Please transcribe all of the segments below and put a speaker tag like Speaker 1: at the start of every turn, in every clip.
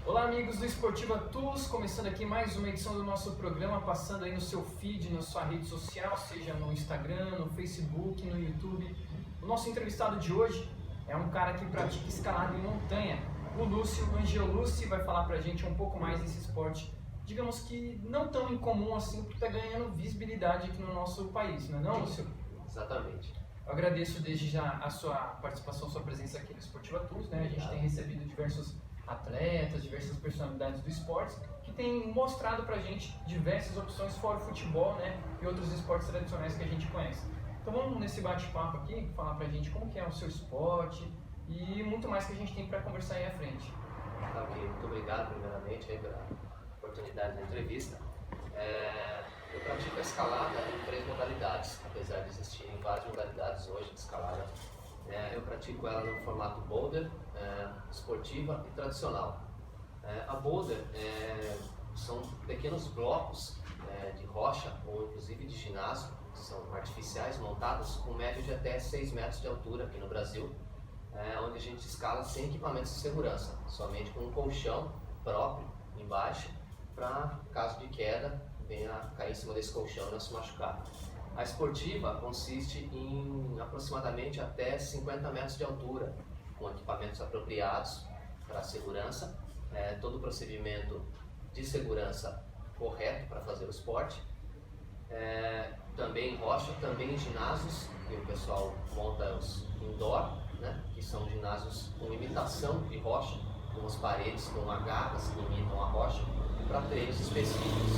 Speaker 1: Olá amigos do Esportiva Tools, começando aqui mais uma edição do nosso programa, passando aí no seu feed, na sua rede social, seja no Instagram, no Facebook, no YouTube. O nosso entrevistado de hoje é um cara que pratica escalada em montanha, o Lúcio Angelucci, vai falar pra gente um pouco mais desse esporte, digamos que não tão incomum assim, porque está ganhando visibilidade aqui no nosso país, não é não, Lúcio?
Speaker 2: Exatamente.
Speaker 1: Eu agradeço desde já a sua participação, sua presença aqui no Esportiva Tools, né? A gente tem recebido diversos atletas, diversas personalidades do esporte que têm mostrado pra gente diversas opções fora o futebol, né, e outros esportes tradicionais que a gente conhece. Então vamos nesse bate-papo aqui, falar pra gente como que é o seu esporte e muito mais que a gente tem para conversar aí à frente.
Speaker 2: Tá, ok. Muito obrigado primeiramente aí pela oportunidade da entrevista. Eu pratico a escalada em 3 modalidades, apesar de existirem várias modalidades hoje de escalada. Eu pratico ela no formato boulder, esportiva e tradicional. A boulder são pequenos blocos de rocha ou inclusive de ginásio, que são artificiais, montados com média de até 6 metros de altura aqui no Brasil, onde a gente escala sem equipamentos de segurança, somente com um colchão próprio embaixo, para caso de queda, venha cair em cima desse colchão e não se machucar. A esportiva consiste em aproximadamente até 50 metros de altura, com equipamentos apropriados para a segurança, todo o procedimento de segurança correto para fazer o esporte, também em rocha, também em ginásios, que o pessoal monta os indoor, né, que são ginásios com imitação de rocha, com as paredes com agarras que imitam a rocha, para treinos específicos.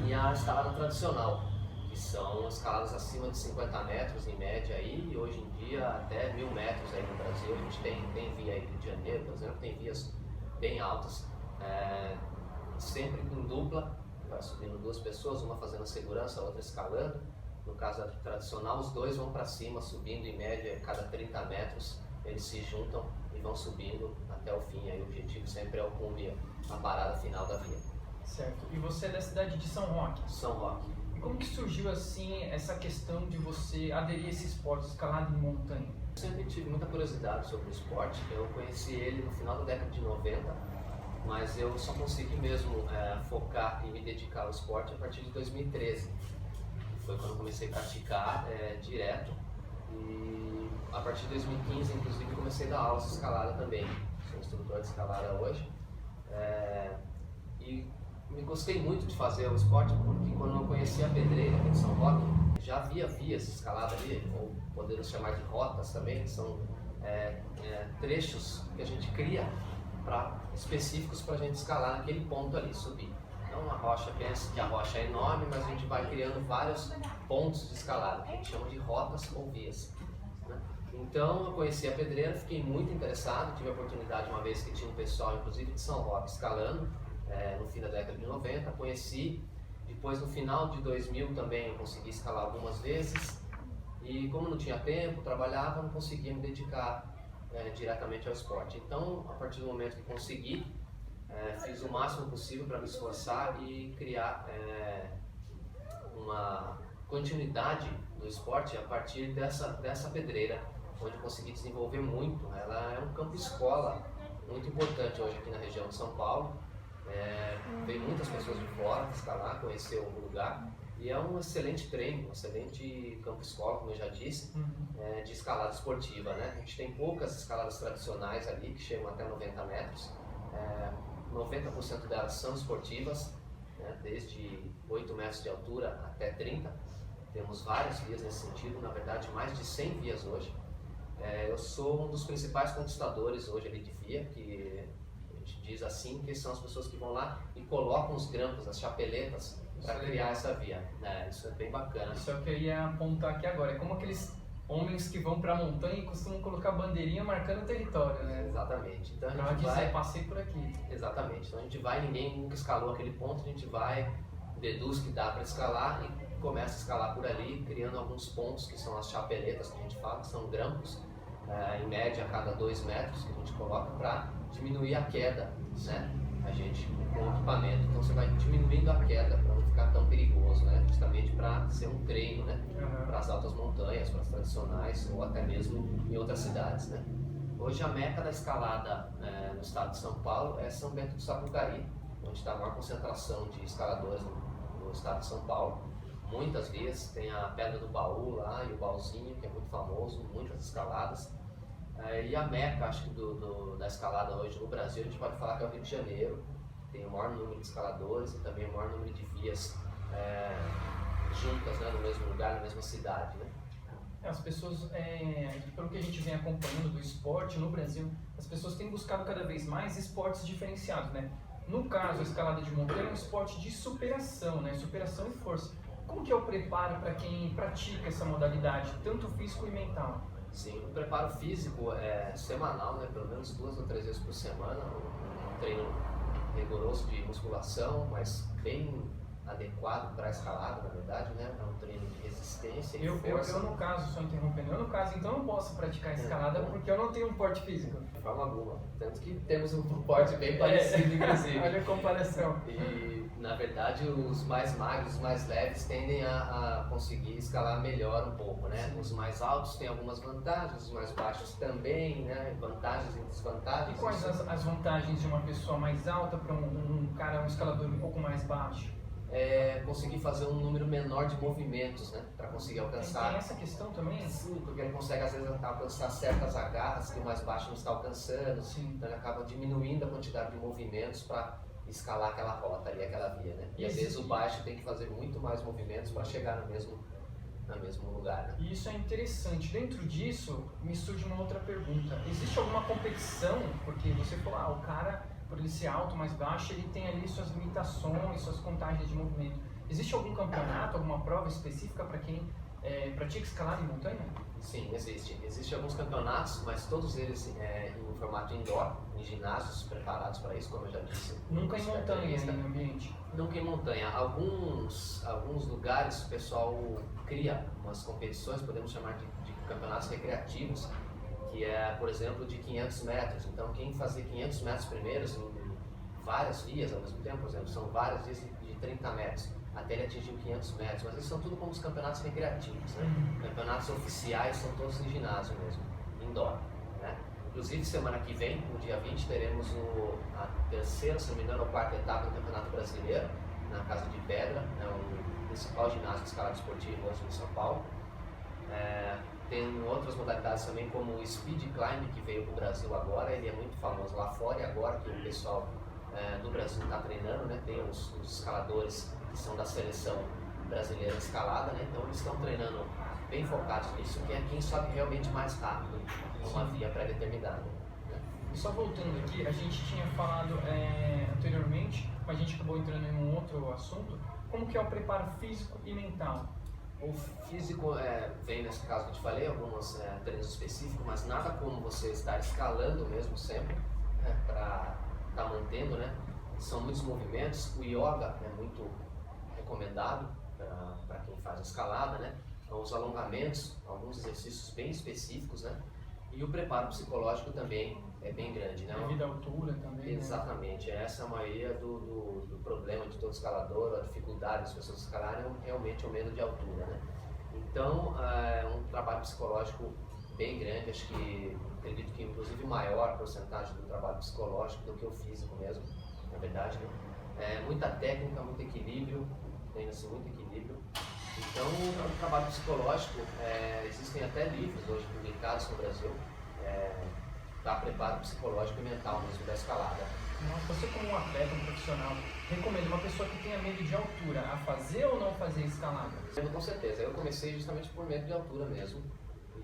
Speaker 2: E a escalada tradicional, que são escaladas acima de 50 metros em média aí, e hoje em dia até 1000 metros aí no Brasil. A gente tem via aí no Rio de Janeiro, por exemplo, tem vias bem altas, sempre em dupla, vai subindo 2 pessoas, uma fazendo a segurança, a outra escalando. No caso tradicional, os 2 vão para cima, subindo em média cada 30 metros, eles se juntam e vão subindo até o fim. Aí o objetivo sempre é o cume, a parada final da via.
Speaker 1: Certo. E você é da cidade de São Roque?
Speaker 2: São Roque.
Speaker 1: E como que surgiu assim essa questão de você aderir a esse esporte, escalada em montanha?
Speaker 2: Eu sempre tive muita curiosidade sobre o esporte. Eu conheci ele no final da década de 90, mas eu só consegui mesmo focar e me dedicar ao esporte a partir de 2013. Foi quando eu comecei a praticar direto, e a partir de 2015, inclusive, comecei a dar aulas de escalada também. Sou instrutor de escalada hoje, e me gostei muito de fazer o esporte porque quando eu conheci a pedreira aqui de São Roque, já havia vias de escalada ali, ou podemos chamar de rotas também, que são trechos que a gente cria específicos para a gente escalar naquele ponto ali, subir. Então a rocha, pensa que a rocha é enorme, mas a gente vai criando vários pontos de escalada, que a gente chama de rotas ou vias, né? Então eu conheci a pedreira, fiquei muito interessado, tive a oportunidade uma vez que tinha um pessoal, inclusive de São Roque, escalando, no fim da década de 90, conheci. Depois no final de 2000 também eu consegui escalar algumas vezes, e como não tinha tempo, trabalhava, não conseguia me dedicar diretamente ao esporte. Então, a partir do momento que consegui, fiz o máximo possível para me esforçar e criar uma continuidade do esporte a partir dessa pedreira, onde eu consegui desenvolver muito. Ela é um campo escola muito importante hoje aqui na região de São Paulo. Veio muitas pessoas de fora escalar, conhecer o lugar, e é um excelente treino, um excelente campo escola, como eu já disse, de escalada esportiva, né? A gente tem poucas escaladas tradicionais ali, que chegam até 90 metros, 90% delas são esportivas, né? Desde 8 metros de altura até 30, temos várias vias nesse sentido, na verdade mais de 100 vias hoje. Eu sou um dos principais conquistadores hoje ali de via, que diz assim, que são as pessoas que vão lá e colocam os grampos, as chapeletas, para criar essa via. Isso é bem bacana.
Speaker 1: Isso é o que eu ia apontar aqui agora. É como aqueles homens que vão para a montanha e costumam colocar bandeirinha marcando o território, né?
Speaker 2: Exatamente. Então
Speaker 1: a gente vai... passei por aqui.
Speaker 2: Exatamente. Então a gente vai, ninguém nunca escalou aquele ponto, a gente vai, deduz que dá para escalar e começa a escalar por ali, criando alguns pontos que são as chapeletas que a gente fala, que são grampos, em média a cada 2 metros que a gente coloca para diminuir a queda, né? A gente com o equipamento, então você vai diminuindo a queda para não ficar tão perigoso, né? Justamente para ser um treino, né? Para as altas montanhas, para as tradicionais ou até mesmo em outras cidades, né? Hoje a meca da escalada no estado de São Paulo é São Bento do Sapucaí, onde está a maior concentração de escaladores no estado de São Paulo. Muitas vias, tem a Pedra do Baú lá e o Baúzinho, que é muito famoso, muitas escaladas. E a meca, acho que da escalada hoje no Brasil, a gente pode falar que é o Rio de Janeiro, tem o maior número de escaladores e também o maior número de vias juntas, né, no mesmo lugar, na mesma cidade. Né?
Speaker 1: As pessoas, pelo que a gente vem acompanhando do esporte no Brasil, as pessoas têm buscado cada vez mais esportes diferenciados, né? No caso, a escalada de montanha é um esporte de superação, né? Superação e força. Como que é o preparo para quem pratica essa modalidade, tanto físico e mental?
Speaker 2: Sim, o preparo físico é semanal, né? Pelo menos 2 ou 3 vezes por semana, um treino rigoroso de musculação, mas bem adequado para a escalada, na verdade, né? É um treino de resistência e força.
Speaker 1: Eu no caso, só interrompendo, eu no caso, então não posso praticar escalada porque eu não tenho um porte físico.
Speaker 2: De forma alguma, tanto que temos um porte bem parecido, inclusive.
Speaker 1: Olha a comparação.
Speaker 2: E, na verdade, os mais magros, os mais leves tendem a conseguir escalar melhor um pouco, né? Sim. Os mais altos têm algumas vantagens, os mais baixos também, né? Vantagens e desvantagens.
Speaker 1: E quais as vantagens de uma pessoa mais alta para um escalador um pouco mais baixo?
Speaker 2: Conseguir fazer um número menor de movimentos, né, para conseguir alcançar.
Speaker 1: Tem essa questão também?
Speaker 2: Sim, porque ele consegue às vezes alcançar certas agarras que o mais baixo não está alcançando.
Speaker 1: Sim.
Speaker 2: Então ele acaba diminuindo a quantidade de movimentos para escalar aquela rota ali, aquela via, né? E às vezes o baixo tem que fazer muito mais movimentos para chegar no mesmo lugar. Né?
Speaker 1: E isso é interessante. Dentro disso, me surge uma outra pergunta. Existe alguma competição? Porque você falou, o cara, por ele ser alto, mais baixo, ele tem ali suas limitações, suas contagens de movimento. Existe algum campeonato, alguma prova específica para quem pratica escalada em montanha?
Speaker 2: Sim, existe. Existem alguns campeonatos, mas todos eles em formato indoor, em ginásios preparados para isso, como eu já disse.
Speaker 1: Nunca em montanha, em ambiente?
Speaker 2: Nunca em montanha. Alguns lugares o pessoal cria umas competições, podemos chamar de campeonatos recreativos, que é, por exemplo, de 500 metros. Então, quem fazer 500 metros primeiros em várias vias ao mesmo tempo, por exemplo, são várias vias de 30 metros, até ele atingir 500 metros. Mas eles são tudo como os campeonatos recreativos, né? Campeonatos oficiais são todos em ginásio mesmo, indoor, né? Inclusive, semana que vem, no dia 20, teremos a terceira, se não me engano, a quarta etapa do Campeonato Brasileiro, na Casa de Pedra, o principal ginásio de escalada esportiva hoje em São Paulo. Tem outras modalidades também, como o Speed Climb, que veio para o Brasil agora, ele é muito famoso lá fora, e agora que o pessoal do Brasil está treinando, né? Tem os escaladores que são da seleção brasileira de escalada, né? Então eles estão treinando bem focados nisso, que é quem sobe realmente mais rápido numa via pré-determinada.
Speaker 1: E só voltando aqui, a gente tinha falado anteriormente, mas a gente acabou entrando em um outro assunto, como que é o preparo físico e mental?
Speaker 2: O físico vem, nesse caso que eu te falei, alguns treinos específicos, mas nada como você estar escalando mesmo sempre, para estar mantendo, né? São muitos movimentos, o yoga é muito recomendado para quem faz a escalada, né? Os alongamentos, alguns exercícios bem específicos, né? E o preparo psicológico também é bem grande, né?
Speaker 1: Devido à altura também.
Speaker 2: Exatamente, né? Essa é a maioria do problema de todo escalador, a dificuldade das pessoas escalarem é realmente o medo de altura, né? Então, é um trabalho psicológico bem grande, acredito que inclusive maior porcentagem do trabalho psicológico do que o físico mesmo, na verdade, né? Muita técnica, muito equilíbrio, treina-se muito equilíbrio. Então, o trabalho psicológico, existem até livros hoje publicados no Brasil, para preparo psicológico e mental mesmo da escalada.
Speaker 1: Você como um atleta, um profissional, recomenda uma pessoa que tenha medo de altura a fazer ou não fazer escalada?
Speaker 2: Com certeza, eu comecei justamente por medo de altura mesmo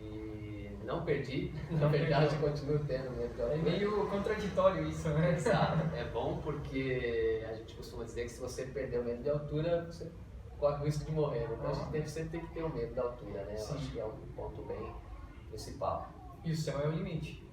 Speaker 2: e não perdi, na verdade continuo tendo medo de altura.
Speaker 1: É meio contraditório isso, né?
Speaker 2: Exato, é bom porque a gente costuma dizer que se você perder o medo de altura, você corre o risco de morrer, então a gente sempre tem que ter o medo da altura, né? Eu acho que é um ponto bem principal.
Speaker 1: E o céu é o limite.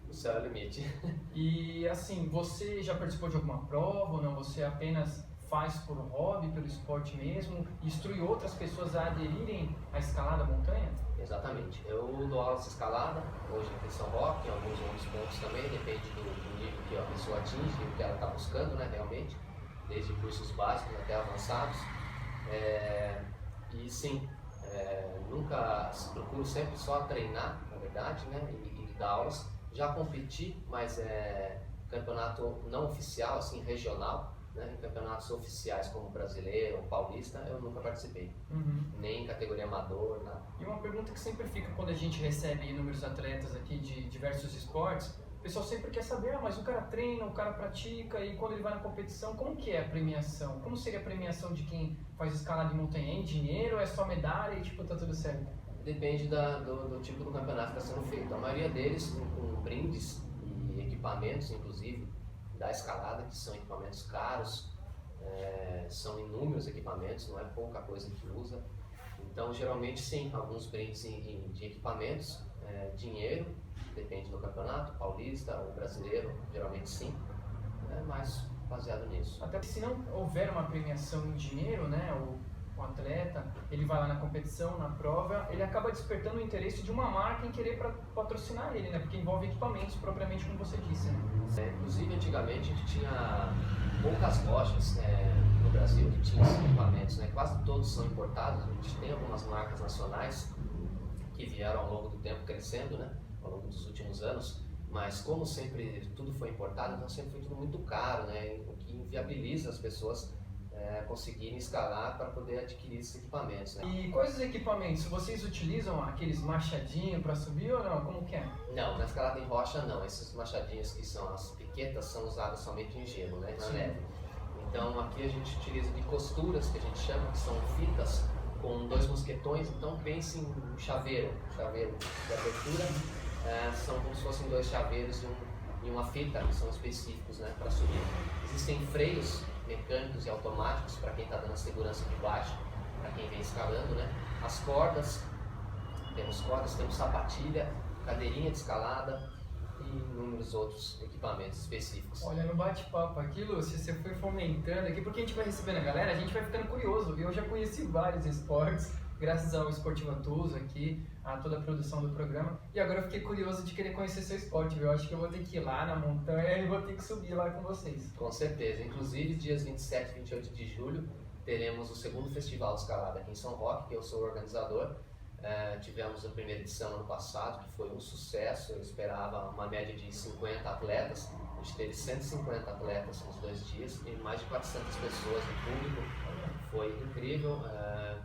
Speaker 2: O céu é o limite.
Speaker 1: E assim, você já participou de alguma prova ou não? Você apenas faz por hobby, pelo esporte mesmo, e instrui outras pessoas a aderirem à escalada montanha?
Speaker 2: Exatamente. Eu dou aulas de escalada, hoje aqui em São Roque, em alguns outros pontos também, depende do nível que a pessoa atinge, o que ela está buscando, né, realmente, desde cursos básicos até avançados. E sim, nunca procuro sempre só treinar, na verdade, né, e dar aulas, Já competi, mas campeonato não oficial, assim, regional, né? Em campeonatos oficiais como brasileiro, paulista, eu nunca participei. Nem em categoria amador, nada.
Speaker 1: E uma pergunta que sempre fica quando a gente recebe inúmeros atletas aqui de diversos esportes, o pessoal sempre quer saber, mas o cara treina, o cara pratica, e quando ele vai na competição, como que é a premiação? Como seria a premiação de quem faz escalada de montanha? É em dinheiro, é só medalha e tipo, tá tudo certo?
Speaker 2: Depende do tipo do campeonato que está sendo feito. A maioria deles com brindes e equipamentos, inclusive, da escalada, que são equipamentos caros, são inúmeros equipamentos, não é pouca coisa que usa. Então, geralmente, sim, alguns brindes de equipamentos, dinheiro, depende do campeonato, paulista ou brasileiro, geralmente sim, mas baseado nisso.
Speaker 1: Até porque se não houver uma premiação em dinheiro, né, o atleta, ele vai lá na competição, na prova, ele acaba despertando o interesse de uma marca em querer patrocinar ele, né, porque envolve equipamentos propriamente como você disse, né?
Speaker 2: Inclusive, antigamente a gente tinha poucas lojas no Brasil que tinham esses equipamentos, né? Quase todos são importados. A gente tem algumas marcas nacionais que vieram ao longo do tempo crescendo, né? Ao longo dos últimos anos, mas como sempre tudo foi importado, então sempre foi tudo muito caro, né? O que inviabiliza as pessoas conseguirem escalar para poder adquirir esses equipamentos, né?
Speaker 1: E quais os equipamentos? Vocês utilizam aqueles machadinhos para subir ou não? Como que é?
Speaker 2: Não, na escalada em rocha não. Esses machadinhos que são as piquetas são usadas somente em gelo, né? Na neve. Então aqui a gente utiliza de costuras, que a gente chama, que são fitas com 2 mosquetões. Então pense em um chaveiro de abertura, são como se fossem 2 chaveiros e uma fita, que são específicos, né, para subir. Existem freios mecânicos e automáticos para quem está dando a segurança de baixo, para quem vem escalando, né? As cordas, temos sapatilha, cadeirinha de escalada e inúmeros outros equipamentos específicos.
Speaker 1: Olha, no bate-papo aqui, Lúcio, você foi fomentando aqui, porque a gente vai recebendo a galera, a gente vai ficando curioso. Eu já conheci vários esportes, graças ao Esportiva Tools aqui, a toda a produção do programa, e agora eu fiquei curioso de querer conhecer seu esporte, viu? Eu acho que eu vou ter que ir lá na montanha e vou ter que subir lá com vocês.
Speaker 2: Com certeza, inclusive dias 27 e 28 de julho teremos o 2º Festival de Escalada aqui em São Roque, que eu sou o organizador. Tivemos a primeira edição ano passado, que foi um sucesso. Eu esperava uma média de 50 atletas, a gente teve 150 atletas nos 2 dias e mais de 400 pessoas no público. Foi incrível,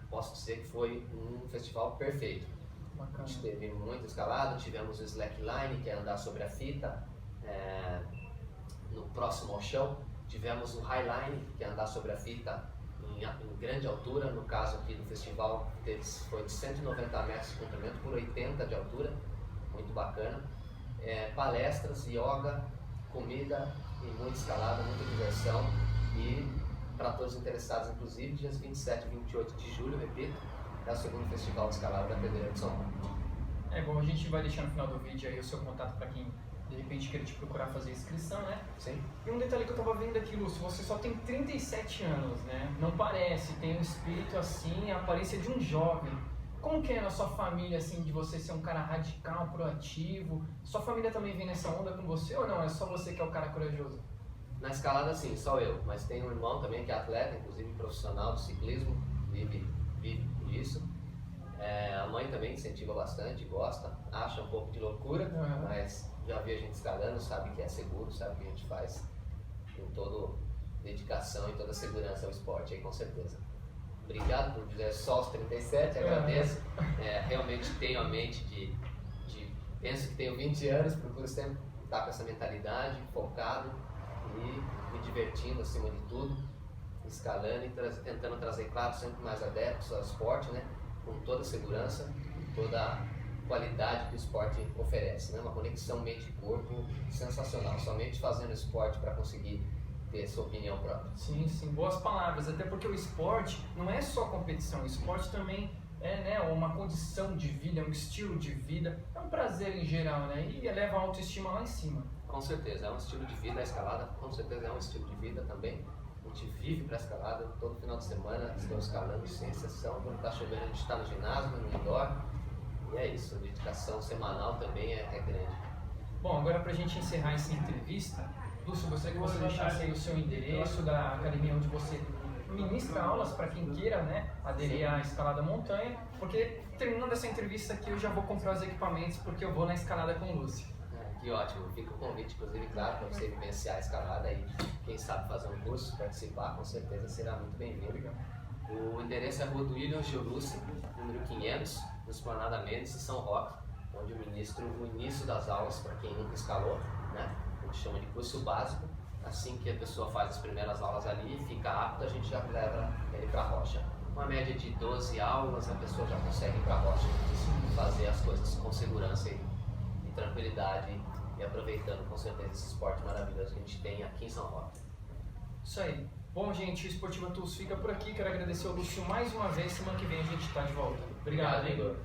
Speaker 2: posso dizer que foi um festival perfeito.
Speaker 1: Bacana.
Speaker 2: A gente teve muita escalada, tivemos o slackline, que é andar sobre a fita, no próximo ao chão. Tivemos o highline, que é andar sobre a fita em grande altura. No caso aqui do festival foi de 190 metros de comprimento por 80 de altura, muito bacana. Palestras, yoga, comida e muita escalada, muita diversão. E para todos interessados, inclusive, dias 27 e 28 de julho, repito, é o 2º Festival de Escalada da Pedreira de São Paulo.
Speaker 1: Bom, a gente vai deixar no final do vídeo aí o seu contato para quem de repente queira te procurar fazer inscrição, né?
Speaker 2: Sim.
Speaker 1: E um detalhe que eu tava vendo aqui, Lúcio, você só tem 37 anos, né? Não parece, tem um espírito assim, a aparência de um jovem. Como que é na sua família, assim, de você ser um cara radical, proativo? Sua família também vem nessa onda com você ou não? É só você que é o cara corajoso?
Speaker 2: Na escalada sim, só eu, mas tem um irmão também que é atleta, inclusive profissional do ciclismo, vive disso. A mãe também incentiva bastante, gosta, acha um pouco de loucura, mas já vi a gente escalando, sabe que é seguro, sabe que a gente faz com toda dedicação e toda segurança ao esporte, aí com certeza. Obrigado por dizer só os 37, agradeço. Realmente tenho a mente penso que tenho 20 anos, procuro sempre estar com essa mentalidade, focado e me divertindo acima de tudo, escalando e tentando trazer, claro, sempre mais adeptos ao esporte, né? Com toda a segurança e toda a qualidade que o esporte oferece, né? Uma conexão mente e corpo sensacional, somente fazendo esporte para conseguir ter sua opinião própria.
Speaker 1: Sim, sim, boas palavras, até porque o esporte não é só competição, o esporte também é, né, uma condição de vida, um estilo de vida, é um prazer em geral, né? E eleva a autoestima lá em cima.
Speaker 2: Com certeza, é um estilo de vida a escalada, com certeza é um estilo de vida também. A gente vive para escalada, todo final de semana estamos escalando sem exceção. Quando está chovendo a gente está no ginásio, no indoor. E é isso, a dedicação semanal também é grande.
Speaker 1: Bom, agora para a gente encerrar essa entrevista, Lúcio, gostaria que você deixasse aí o seu endereço da academia onde você ministra aulas para quem queira, né, aderir à escalada montanha, porque terminando essa entrevista aqui eu já vou comprar os equipamentos porque eu vou na escalada com o Lúcio.
Speaker 2: Que ótimo, fica o convite, inclusive, claro, para você vivenciar a escalada e quem sabe fazer um curso, participar, com certeza será muito bem-vindo. O endereço é Rua do William Giolucci, número 500, no Esplanada Mendes, em São Roque, onde o ministro, no início das aulas, para quem nunca escalou, né, a gente chama de curso básico. Assim que a pessoa faz as primeiras aulas ali e fica apta, a gente já leva ele para a rocha. Uma média de 12 aulas, a pessoa já consegue ir para a rocha, fazer as coisas com segurança e tranquilidade e aproveitando com certeza esse esporte maravilhoso que a gente tem aqui em São Roque.
Speaker 1: Isso aí. Bom, gente, o Esportiva Tools fica por aqui. Quero agradecer ao Lúcio mais uma vez. Semana que vem a gente está de volta. Obrigado,
Speaker 2: Igor.